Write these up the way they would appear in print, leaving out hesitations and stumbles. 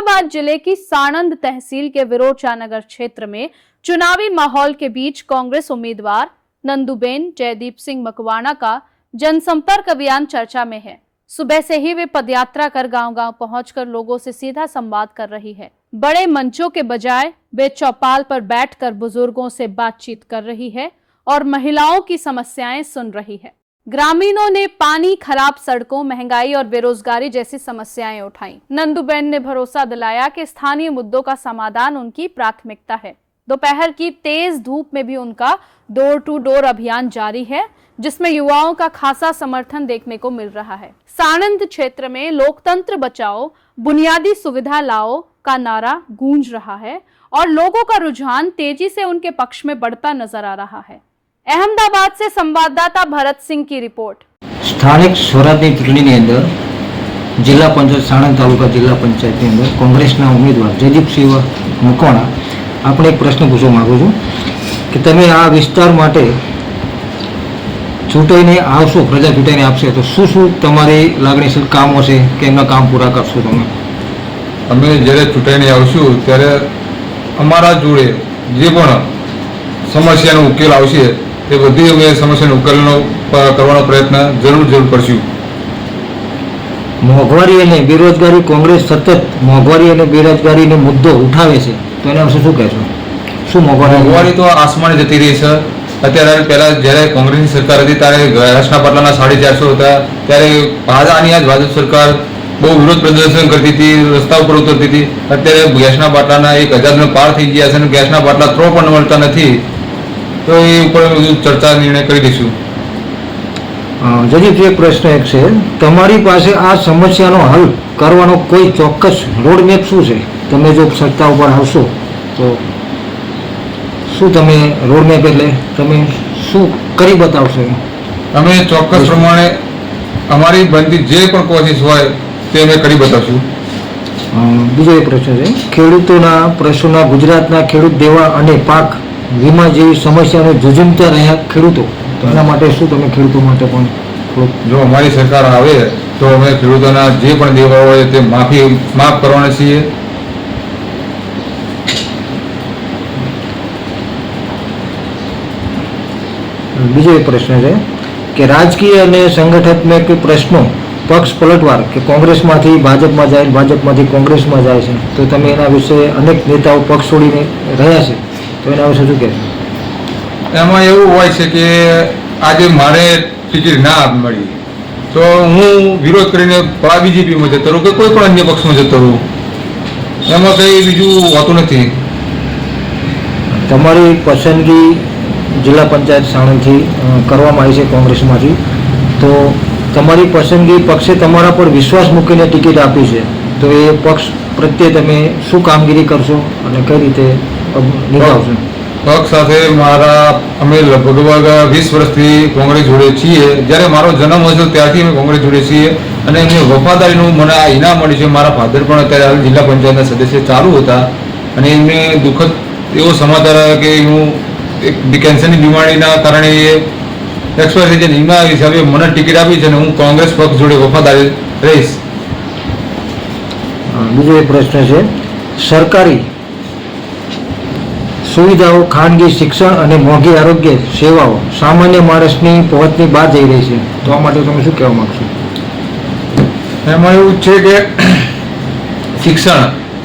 अहमदाबाद जिले की साणंद तहसील के विरोचा नगर क्षेत्र में चुनावी माहौल के बीच कांग्रेस उम्मीदवार नंदूबेन जयदीप सिंह मकवाणा का जनसंपर्क अभियान चर्चा में है। सुबह से ही वे पदयात्रा कर गांव-गांव पहुंचकर लोगों से सीधा संवाद कर रही है। बड़े मंचों के बजाय वे चौपाल पर बैठकर बुजुर्गों से बातचीत कर रही है और महिलाओं की समस्याएं सुन रही है। ग्रामीणों ने पानी, खराब सड़कों, महंगाई और बेरोजगारी जैसी समस्याएं उठाई। नंदूबेन ने भरोसा दिलाया कि स्थानीय मुद्दों का समाधान उनकी प्राथमिकता है। दोपहर की तेज धूप में भी उनका डोर टू डोर अभियान जारी है, जिसमें युवाओं का खासा समर्थन देखने को मिल रहा है। साणंद क्षेत्र में लोकतंत्र बचाओ, बुनियादी सुविधा लाओ का नारा गूंज रहा है और लोगों का रुझान तेजी से उनके पक्ष में बढ़ता नजर आ रहा है। अहमदाबाद से संवाददाता भरत सिंह की रिपोर्ट। स्थानिक स्वराजनी चूंटણીની અંદર જિલ્લા પંચાયત સાણંદ તાલુકા જિલ્લા પંચાયતની અંદર કોંગ્રેસના ઉમેદવાર જયદીપસિંહ મકવાણા આપણે એક પ્રશ્ન પૂછવા માંગુ છું કે તમે આ વિસ્તાર માટે ચૂંટાઈને આવશો, પ્રજા ચૂંટાઈને આપશે તો શું તમારી લાગણીશીલ કામો છે કે એમના કામ પૂરા કરશો તમે? અમે જ્યારે ચૂંટાઈને આવશું ત્યારે અમારા જોડે જે પણ સમસ્યાનો ઉકેલ આવશે એ બધી અમે સમસ્યાનો ઉકેલનો કરવાનો પ્રયત્ન જરૂર કરશું। મોંઘવારી અને બેરોજગારી, કોંગ્રેસ સતત મોંઘવારી અને બેરોજગારીનો મુદ્દો ઉઠાવે છે તો એના વિશે શું કહેશો? શું મોંઘવારી તો આસમાને જતી રહી છે। અત્યારે પહેલા જ્યારે કોંગ્રેસની સરકાર હતી ત્યારે ગેસના બાટલાના 450 હતા, ત્યારે આની આ ભાજપ સરકાર બહુ વિરોધ પ્રદર્શન કરતી હતી, રસ્તા ઉપર ઉતરતી હતી। અત્યારે ગેસના બાટલાના 1000 પાર થઈ ગયા છે અને ગેસના બાટલા પણ મળતા નથી, તો એ ઉપર ચર્ચા નિર્ણય કરી દઈશું। જયદીપ, એક પ્રશ્ન એક છે, તમારી પાસે આ સમસ્યાનો હલ કરવાનો કોઈ ચોક્કસ રોડમેપ શું છે? તમે જો સત્તા ઉપર આવશો તો શું તમે રોડમેપ એટલે તમે શું કરી બતાવશો? અમે ચોક્કસ પ્રમાણે અમારી બનતી જે પણ કોશિશ હોય તે અમે કરી બતાવશું। બીજો એક પ્રશ્ન છે, ખેડૂતોના પ્રશ્નોના ગુજરાતના ખેડૂત દેવા અને પાક વીમા જેવી સમસ્યાને ઝૂઝમતા રહ્યા ખેડૂતો, તો એના માટે શું તમે ખેડૂતો માટે પણ જો અમારી સરકાર આવે તો અમે ખેડૂતોના જે પણ દેવા હોય તે માફ કરવાના છીએ। બીજો એક પ્રશ્ન છે કે રાજકીય અને સંગઠનાત્મક પ્રશ્નો પક્ષ પલટવાર કે કોંગ્રેસમાંથી ભાજપમાં જાય, ભાજપમાંથી કોંગ્રેસમાં જાય છે, તો તમે એના વિશે અનેક નેતાઓ પક્ષ છોડીને રહ્યા છે, તો એના વિશે શું કહેશો? એમાં એવું હોય છે કે આજે મારે ટિકિટ ના મળી તો હું વિરોધ કરીને બીજેપીમાં જતો રહું કે કોઈ પણ અન્ય પક્ષમાં જતો રહું, એમાં કંઈ બીજું હોતું નથી। તમારી પસંદગી જિલ્લા પંચાયત સાણંદથી કરવામાં આવી છે કોંગ્રેસમાંથી, તો તમારી પસંદગી પક્ષે તમારા પર વિશ્વાસ મૂકીને ટિકિટ આપી છે, તો એ પક્ષ પ્રત્યે તમે શું કામગીરી કરશો અને કઈ રીતે નિભાવશો? પક્ષ સાથે અમે લગભગ 20 વર્ષથી કોંગ્રેસ જોડે છીએ। જ્યારે મારો જન્મ હતો ત્યારથી અમે કોંગ્રેસ જોડે છીએ અને એમની વફાદારીનું મને આ ઇનામ મળ્યું છે। મારા ફાધર પણ અત્યારે જિલ્લા પંચાયતના સદસ્ય ચાલુ હતા અને એમને દુઃખદ એવો સમાચાર આવ્યો કે એનું એક કેન્સરની બીમારીના કારણે એ એક્સપાયર થઈ જાય। એમના હિસાબે મને ટિકિટ આપી છે અને હું કોંગ્રેસ પક્ષ જોડે વફાદારી રહીશ। બીજો એક પ્રશ્ન છે, સરકારી સુવિધાઓ, ખાનગી શિક્ષણ અને મોંઘી આરોગ્ય સેવાઓ સામાન્ય માણસની પહોંચની બહાર જઈ રહી છે, તો આ માટે તમે શું કહેવા માંગશો? એમાં એવું છે કે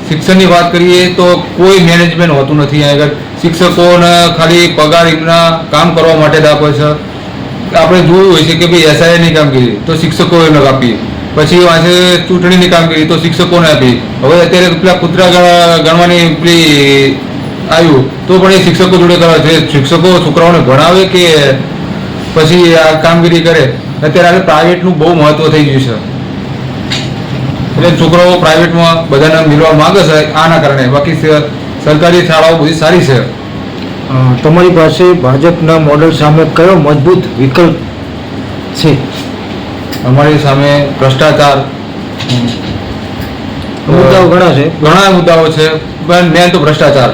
શિક્ષણની વાત કરીએ તો કોઈ મેનેજમેન્ટ હોતું નથી। આગળ શિક્ષકોને ખાલી પગાર એમના કામ કરવા માટે જ આપે છે। આપણે જોયું હોય છે કે ભાઈ એસઆઈની કામગીરી તો શિક્ષકોને આપી, પછી વાંચે ચૂંટણીની કામગીરી તો શિક્ષકોને આપી, હવે અત્યારે પેલા કૂતરા ગણવાની પેલી આવ્યું તો પણ એ શિક્ષકો જોડે કરવા છે। શિક્ષકો છોકરાઓને ભણાવે કે પછી આ કામગીરી કરે? અત્યારે પ્રાઇવેટનું બહુ મહત્વ થઈ ગયું છે, એટલે છોકરાઓ પ્રાઇવેટમાં બધાને મિલવા માંગે છે આના કારણે। બાકી સરકારી શાળાઓ બધી સારી છે। તમારી પાસે ભાજપના મોડેલ સામે કયો મજબૂત વિકલ્પ છે? અમારી સામે ભ્રષ્ટાચાર મુદ્દાઓ ઘણા મુદ્દાઓ છે, પણ મેન તો ભ્રષ્ટાચાર।